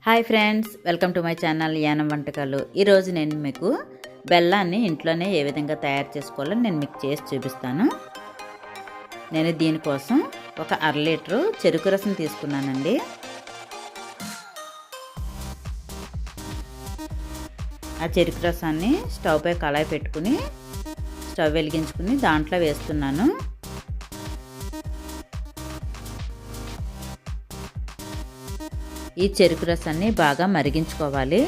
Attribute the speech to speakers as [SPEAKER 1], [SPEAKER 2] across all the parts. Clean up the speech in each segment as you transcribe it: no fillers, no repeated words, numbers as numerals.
[SPEAKER 1] Hi friends, welcome to my channel Yanam వంటకాలు. ఈరోజు నేను మీకు బెల్లాన్ని ఇంట్లోనే ఏ విధంగా తయారు చేసుకోవాలో నేను మీకు చేసి చూపిస్తాను. నేను దీనికోసం ఒక 1/2 లీటరు చెరుకు రసం తీసుకున్నానండి. ఆ చెరుకు రసాన్ని స్టవ్ పై కళాయి పెట్టుకుని స్టవ్ వెలిగించుకుని దాంట్లో వేస్తున్నాను. ఈ చెరుకు రసాన్ని బాగా మరిగించుకోవాలి.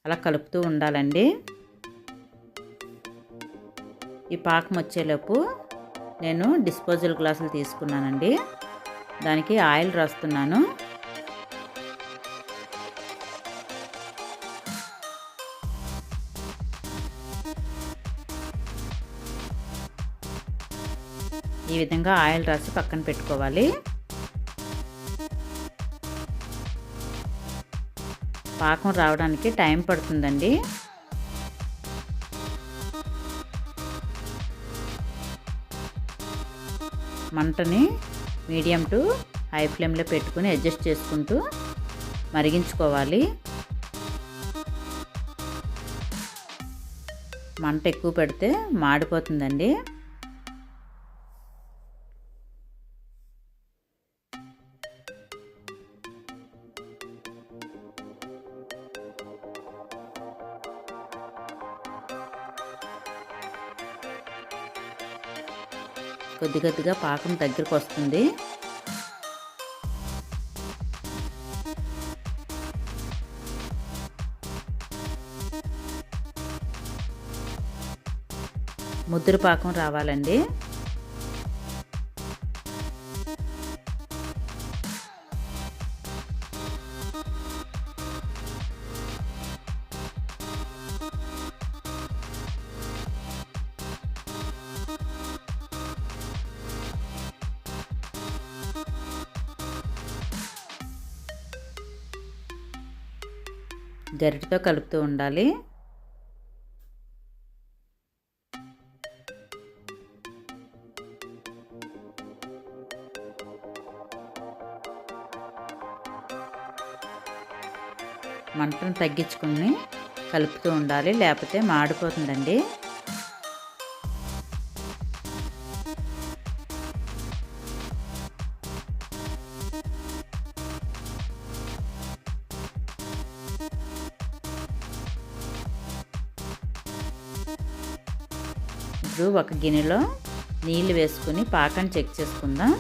[SPEAKER 1] అలా కలుపుతూ ఉండాలండి. ఈ పాకం వచ్చేలోపు నేను డిస్పోజల్ గ్లాసులు తీసుకున్నానండి. దానికి ఆయిల్ రాస్తున్నాను. ఈ విధంగా ఆయిల్ రాసి పక్కన పెట్టుకోవాలి. పాకం రావడానికి టైం పడుతుందండి. మంటని మీడియం టు హై ఫ్లేమ్లో పెట్టుకుని అడ్జస్ట్ చేసుకుంటూ మరిగించుకోవాలి. మంట ఎక్కువ పెడితే మాడిపోతుందండి. కొద్ది కొద్దిగా పాకం దగ్గరికి వస్తుంది. ముద్దురు పాకం రావాలండి. గరిటెతో కలుపుతూ ఉండాలి. మంటను తగ్గించుకుని కలుపుతూ ఉండాలి, లేకపోతే మాడిపోతుందండి. ఇప్పుడు ఒక గిన్నెలో నీళ్ళు వేసుకుని పాకాన్ని చెక్ చేసుకుందాం.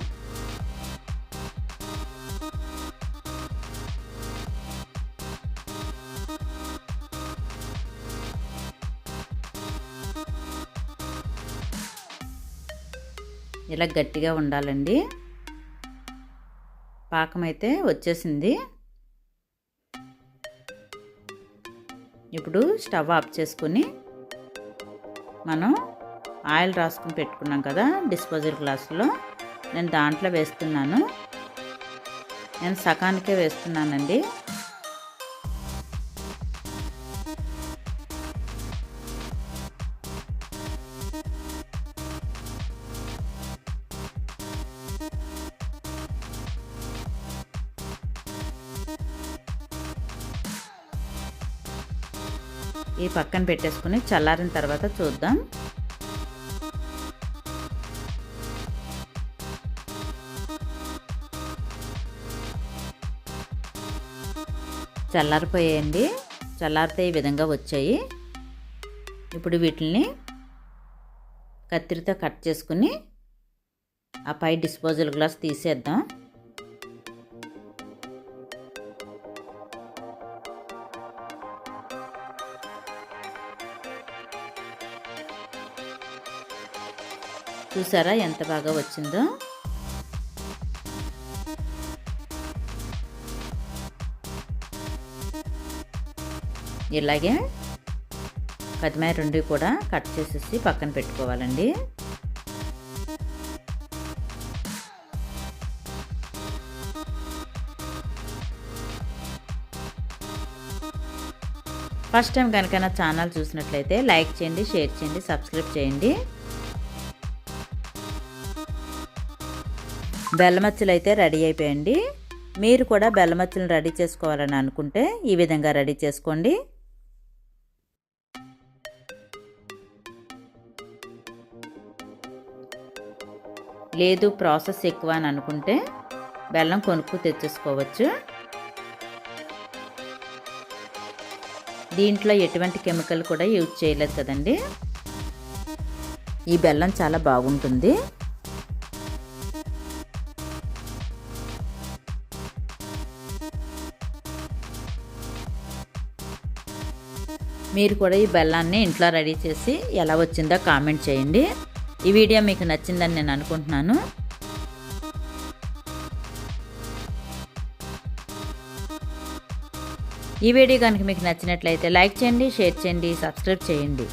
[SPEAKER 1] ఇలా గట్టిగా ఉండాలండి. పాకం అయితే వచ్చేసింది. ఇప్పుడు స్టవ్ ఆఫ్ చేసుకుని మనం ఆయిల్ రాసుకుని పెట్టుకున్నాం కదా డిస్పోజల్ గ్లాసులో, నేను దాంట్లో వేస్తున్నాను. నేను సగానికే వేస్తున్నానండి. ఈ పక్కన పెట్టేసుకుని చల్లారిన తర్వాత చూద్దాం. చల్లారిపోయాయండి. చల్లారితే ఈ విధంగా వచ్చాయి. ఇప్పుడు వీటిని కత్తిరితో కట్ చేసుకుని ఆ పై డిస్పోజల్ గ్లాస్ తీసేద్దాం. చూసారా ఎంత బాగా వచ్చిందో. ఇలాగే కొత్తిమీర 2 కూడా కట్ చేసేసి పక్కన పెట్టుకోవాలండి. ఫస్ట్ టైం కనుక నా ఛానల్ చూసినట్లయితే లైక్ చేయండి, షేర్ చేయండి, సబ్స్క్రైబ్ చేయండి. బెల్లమచ్చలు అయితే రెడీ అయిపోయండి. మీరు కూడా బెల్లమచ్చలను రెడీ చేసుకోవాలని అనుకుంటే ఈ విధంగా రెడీ చేసుకోండి. లేదు ప్రాసెస్ ఎక్కువ అని అనుకుంటే బెల్లం కొనుక్కు తెచ్చేసుకోవచ్చు. దీంట్లో ఎటువంటి కెమికల్ కూడా యూజ్ చేయలేదు కదండి. ఈ బెల్లం చాలా బాగుంటుంది. మీరు కూడా ఈ బెల్లాన్ని ఇంట్లో రెడీ చేసి ఎలా వచ్చిందో కామెంట్ చేయండి. ఈ వీడియో మీకు నచ్చిందని నేను అనుకుంటున్నాను. ఈ వీడియో కనుక మీకు నచ్చినట్లయితే లైక్ చేయండి, షేర్ చేయండి, సబ్స్క్రైబ్ చేయండి.